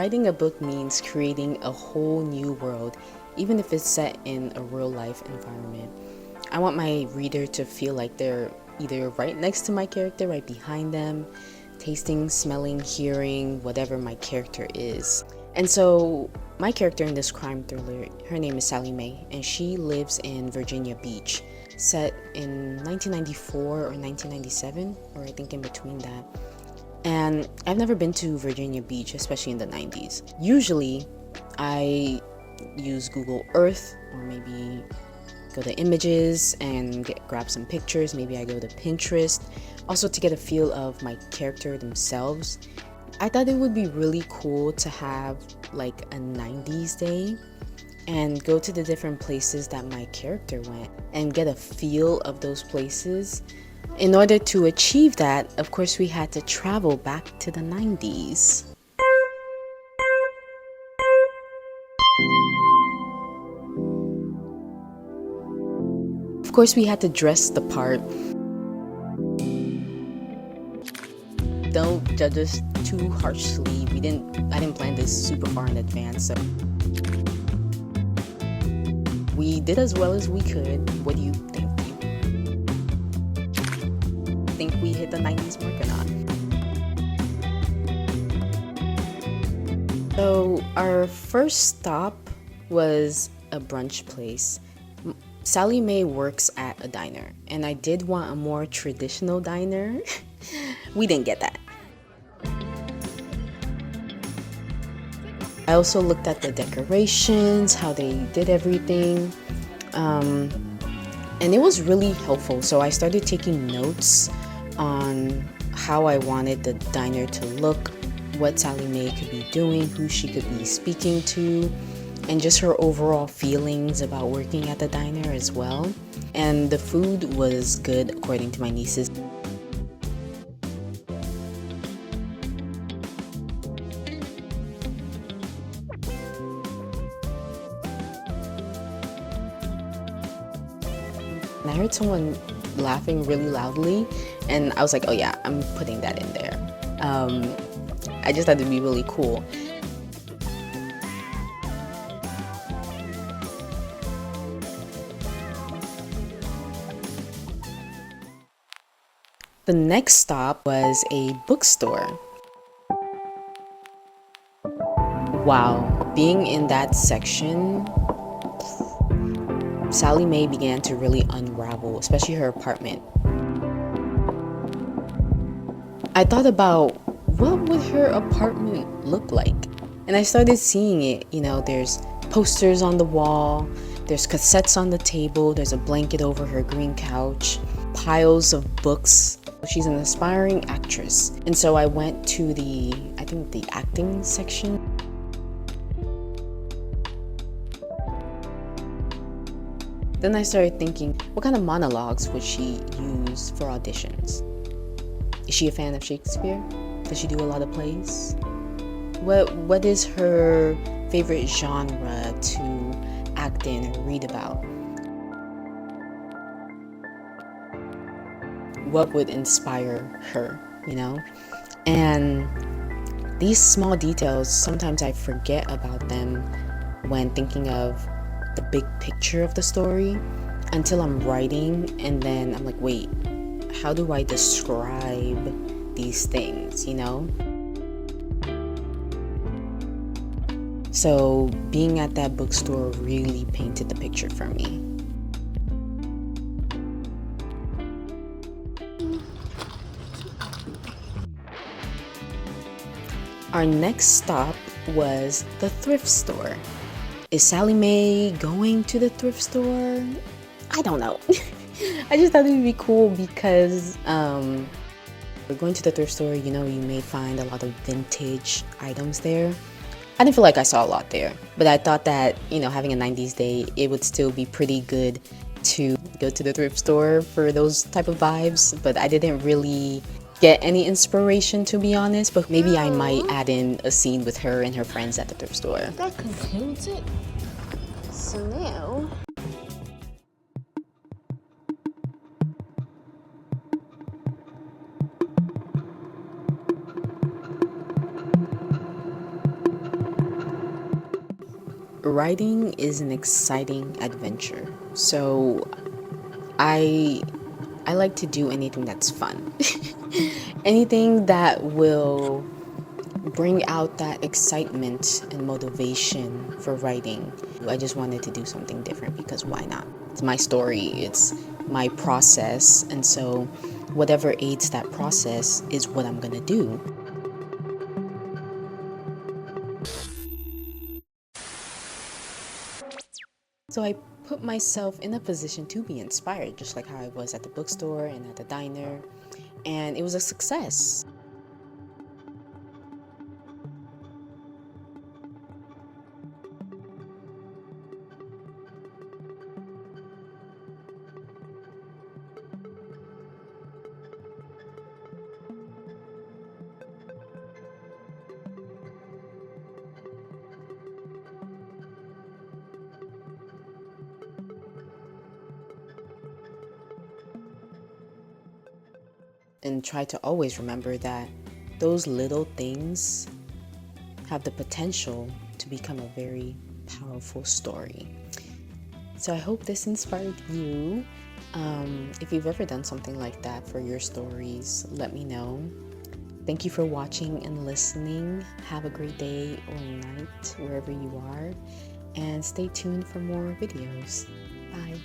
Writing a book means creating a whole new world, even if it's set in a real life environment. I want my reader to feel like they're either right next to my character, right behind them, tasting, smelling, hearing, whatever my character is. And so my character in this crime thriller, her name is Sally Mae, and she lives in Virginia Beach, set in 1994 or 1997, or I think in between that. And I've never been to Virginia Beach, especially in the 90s. Usually, I use Google Earth or maybe go to images and grab some pictures. Maybe I go to Pinterest, also to get a feel of my character themselves. I thought it would be really cool to have like a 90s day and go to the different places that my character went and get a feel of those places. In order to achieve that, of course, we had to travel back to the 90s. Of course, we had to dress the part. Don't judge us too harshly. I didn't plan this super far in advance, so we did as well as we could. What do you think? Think we hit the 90s mark or not? So our first stop was a brunch place. Sally Mae works at a diner, and I did want a more traditional diner. We didn't get that. I also looked at the decorations, how they did everything, and it was really helpful. So I started taking notes on how I wanted the diner to look, what Sally Mae could be doing, who she could be speaking to, and just her overall feelings about working at the diner as well. And the food was good according to my nieces. And I heard someone laughing really loudly, and I was like, oh yeah, I'm putting that in there. I just thought it'd be really cool. The next stop was a bookstore. Wow, being in that section, Sally Mae began to really unravel, especially her apartment. I thought about what would her apartment look like? And I started seeing it, there's posters on the wall, there's cassettes on the table, there's a blanket over her green couch, piles of books. She's an aspiring actress. And so I went to the acting section. Then I started thinking, what kind of monologues would she use for auditions? Is she a fan of Shakespeare? Does she do a lot of plays? What is her favorite genre to act in or read about? What would inspire her, And these small details, sometimes I forget about them when thinking of the big picture of the story until I'm writing, and then I'm like, wait, how do I describe these things, So being at that bookstore really painted the picture for me. Our next stop was the thrift store. Is Sally Mae going to the thrift store? I don't know. I just thought it would be cool because we're going to the thrift store, you may find a lot of vintage items there. I didn't feel like I saw a lot there, but I thought that, having a 90s day, it would still be pretty good to go to the thrift store for those type of vibes, but I didn't really get any inspiration, to be honest, but maybe I might add in a scene with her and her friends at the thrift store. That concludes it. So now Writing is an exciting adventure. So I like to do anything that's fun. Anything that will bring out that excitement and motivation for writing. I just wanted to do something different because why not? It's my story, it's my process, and so whatever aids that process is what I'm gonna do. So I put myself in a position to be inspired, just like how I was at the bookstore and at the diner, and it was a success. And try to always remember that those little things have the potential to become a very powerful story. So I hope this inspired you. If you've ever done something like that for your stories, let me know. Thank you for watching and listening. Have a great day or night wherever you are, and stay tuned for more videos. Bye.